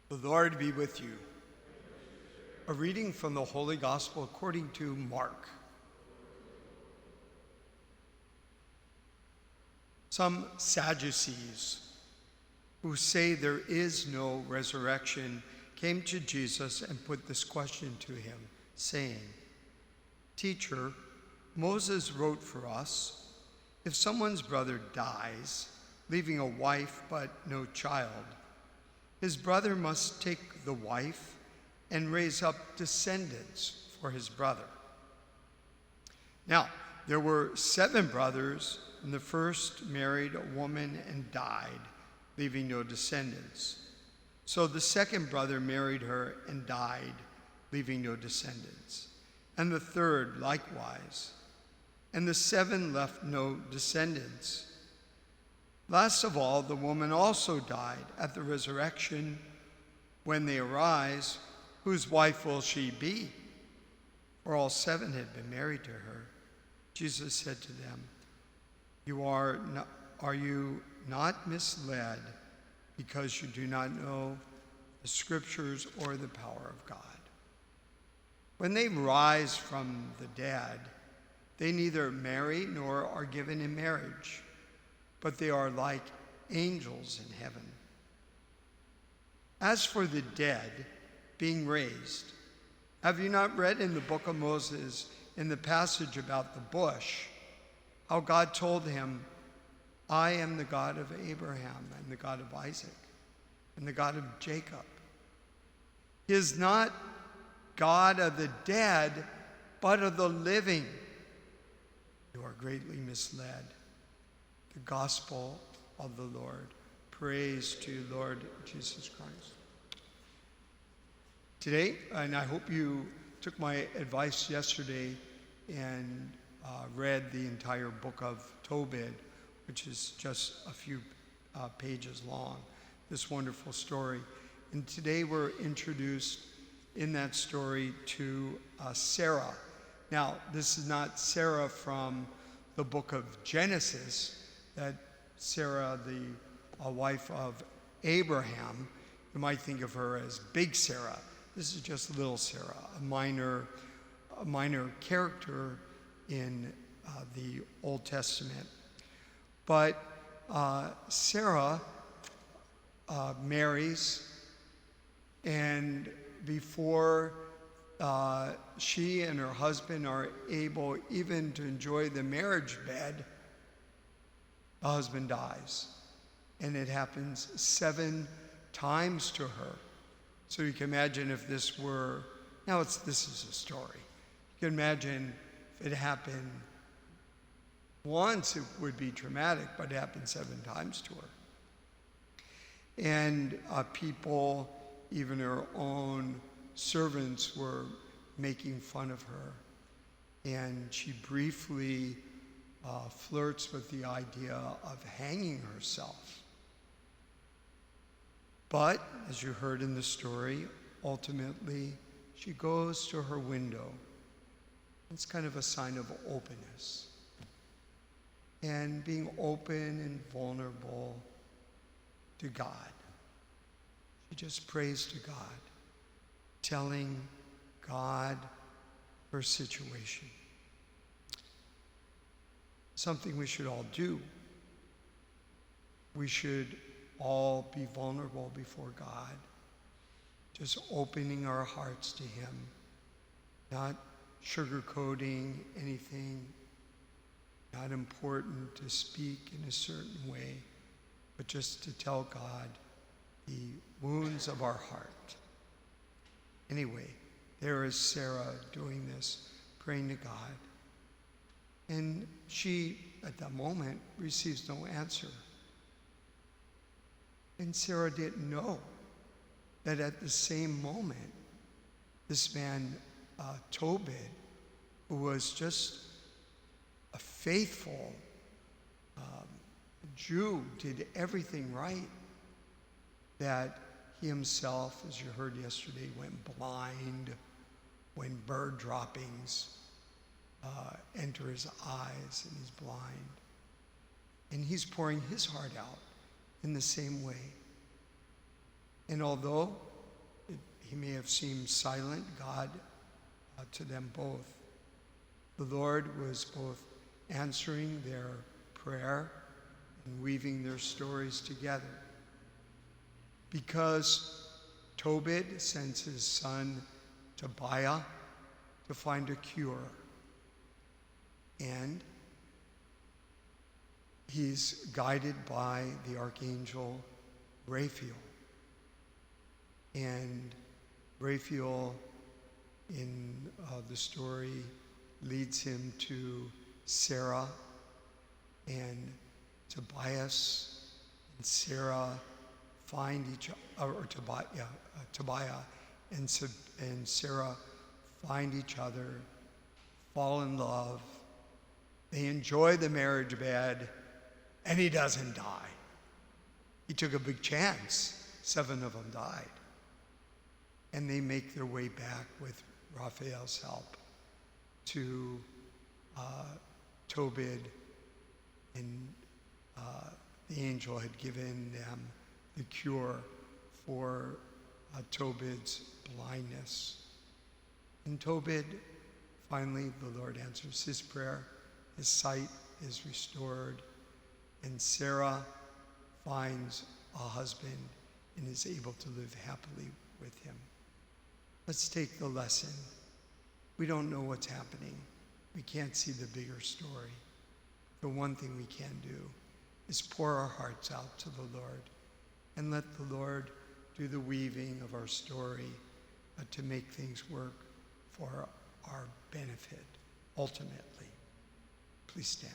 The Lord be with you. A reading from the Holy Gospel according to Mark. Some Sadducees, who say there is no resurrection, came to Jesus and put this question to him, saying, "Teacher, Moses wrote for us, if someone's brother dies, leaving a wife but no child, his brother must take the wife and raise up descendants for his brother. Now, there were 7 brothers, and the first married a woman and died, leaving no descendants. So the second brother married her and died, leaving no descendants. And the third likewise. And the 7 left no descendants. Last of all, the woman also died. At the resurrection, when they arise, whose wife will she be? For all 7 had been married to her." Jesus said to them, Are you not misled because you do not know the Scriptures or the power of God? When they rise from the dead, they neither marry nor are given in marriage, but they are like angels in heaven. As for the dead being raised, have you not read in the book of Moses, in the passage about the bush, how God told him, "I am the God of Abraham and the God of Isaac and the God of Jacob"? He is not God of the dead, but of the living. You are greatly misled. The gospel of the Lord. Praise to you, Lord Jesus Christ. Today, and I hope you took my advice yesterday and read the entire book of Tobit, which is just a few pages long, this wonderful story. And today we're introduced in that story to Sarah. Now, this is not Sarah from the book of Genesis, that Sarah, the wife of Abraham. You might think of her as Big Sarah. This is just little Sarah, a minor character in the Old Testament. But Sarah marries, and before she and her husband are able even to enjoy the marriage bed, the husband dies. And it happens 7 times to her. So you can imagine if this were, this is a story. You can imagine if it happened once, it would be traumatic, but it happened 7 times to her. And people, even her own servants, were making fun of her. And she briefly flirts with the idea of hanging herself. But, as you heard in the story, ultimately she goes to her window. It's kind of a sign of openness. And being open and vulnerable to God. She just prays to God, telling God her situation. Something we should all do. We should all be vulnerable before God, just opening our hearts to Him, not sugarcoating anything, not important to speak in a certain way, but just to tell God the wounds of our heart. Anyway, there is Sarah doing this, praying to God. And she, at that moment, receives no answer. And Sarah didn't know that at the same moment, this man, Tobit, who was just a faithful Jew, did everything right, that he himself, as you heard yesterday, went blind when bird droppings enter his eyes and he's blind. And he's pouring his heart out in the same way. And although he may have seemed silent, God, to them both. The Lord was both answering their prayer and weaving their stories together. Because Tobit sends his son Tobiah to find a cure. And he's guided by the archangel Raphael. And Raphael, in the story, leads him to Sarah, and Tobias and Sarah find each other, or Tobiah and Sarah find each other, fall in love. They enjoy the marriage bed, and he doesn't die. He took a big chance. 7 of them died. And they make their way back with Raphael's help to Tobit, and the angel had given them the cure for Tobit's blindness. And Tobit, finally, the Lord answers his prayer. His sight is restored, and Sarah finds a husband and is able to live happily with him. Let's take the lesson. We don't know what's happening. We can't see the bigger story. The one thing we can do is pour our hearts out to the Lord and let the Lord do the weaving of our story to make things work for our benefit, ultimately. Please stand.